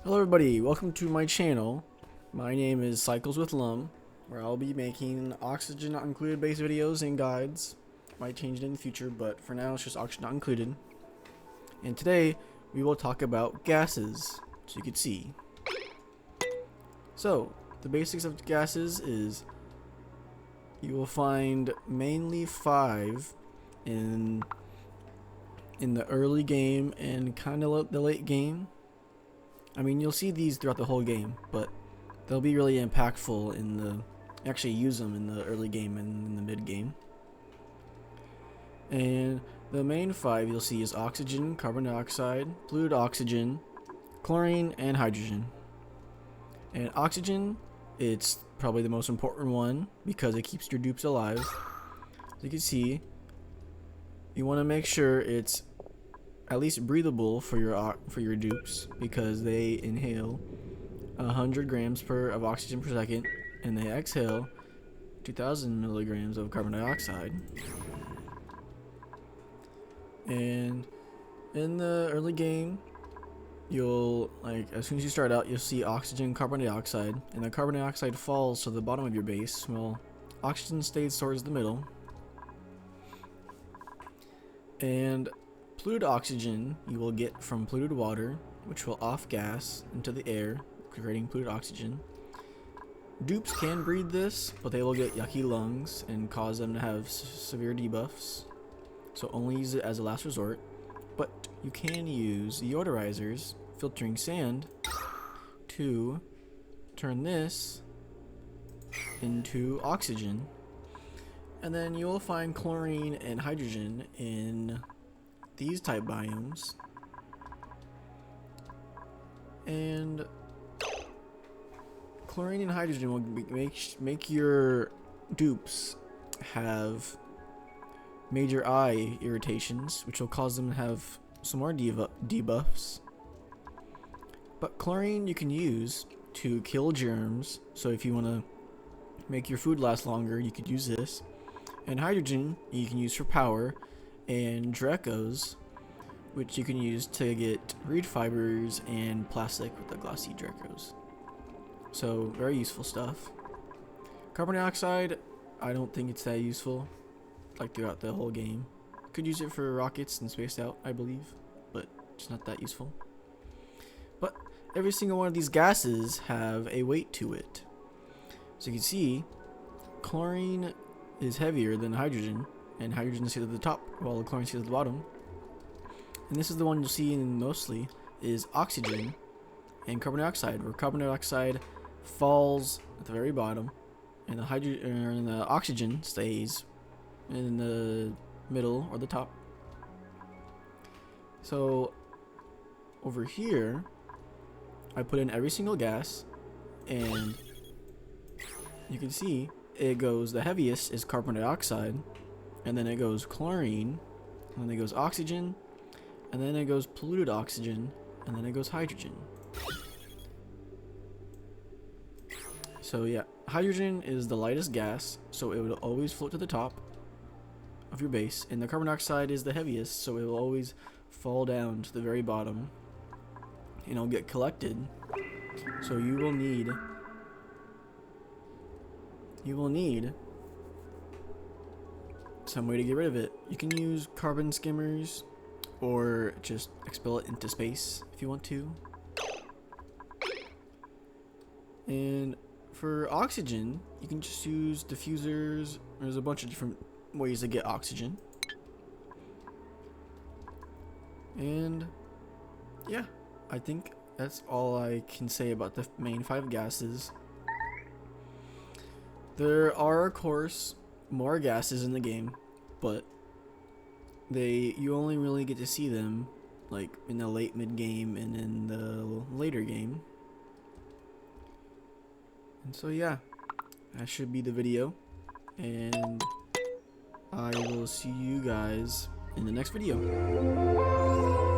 Hello everybody, welcome to my channel. My name is Cycles with Lum, where I'll be making oxygen not included based videos and guides. Might change it in the future, but for now it's just oxygen not included. And today we will talk about gases, so you can see. So, the basics of gases is you will find mainly 5 in the early game and kind of the late game. I mean, you'll see these throughout the whole game, but they'll be really impactful in the actually use them in the early game and in the mid game. And the main 5 you'll see is oxygen, carbon dioxide, fluid oxygen, chlorine, and hydrogen. And oxygen, it's probably the most important one because it keeps your dupes alive. As you can see, you want to make sure it's at least breathable for your dupes, because they inhale 100 grams of oxygen per second and they exhale 2,000 milligrams of carbon dioxide. And in the early game, you'll as soon as you start out, you'll see oxygen, carbon dioxide, and the carbon dioxide falls to the bottom of your base while oxygen stays towards the middle. And polluted oxygen you will get from polluted water, which will off gas into the air, creating polluted oxygen. Dupes can breathe this, but they will get yucky lungs and cause them to have severe debuffs, so only use it as a last resort. But you can use deodorizers, filtering sand, to turn this into oxygen. And then you will find chlorine and hydrogen in these type biomes, and chlorine and hydrogen will make your dupes have major eye irritations, which will cause them to have some more debuffs. But chlorine you can use to kill germs, so if you want to make your food last longer, you could use this. And hydrogen you can use for power, and Dracos, which you can use to get reed fibers and plastic with the glossy Dracos. So very useful stuff. Carbon dioxide, I don't think it's that useful, like throughout the whole game. Could use it for rockets and spaced out, I believe, but it's not that useful. But every single one of these gases have a weight to it. So you can see, chlorine is heavier than hydrogen, and hydrogen stays at the top while the chlorine stays at the bottom. And this is the one you'll see in mostly is oxygen and carbon dioxide, where carbon dioxide falls at the very bottom and the oxygen stays in the middle or the top. So over here I put in every single gas, and you can see it goes, the heaviest is carbon dioxide, and then it goes chlorine, and then it goes oxygen, and then it goes polluted oxygen, and then it goes hydrogen. So yeah, hydrogen is the lightest gas, so it will always float to the top of your base, and the carbon dioxide is the heaviest, so it will always fall down to the very bottom and it'll get collected. So you will need some way to get rid of it. You can use carbon skimmers or just expel it into space if you want to. And for oxygen, you can just use diffusers. There's a bunch of different ways to get oxygen. And yeah, I think that's all I can say about the main 5 gases. There are, of course, more gases in the game, but you only really get to see them like in the late mid game and in the later game. And so yeah, that should be the video, and I will see you guys in the next video.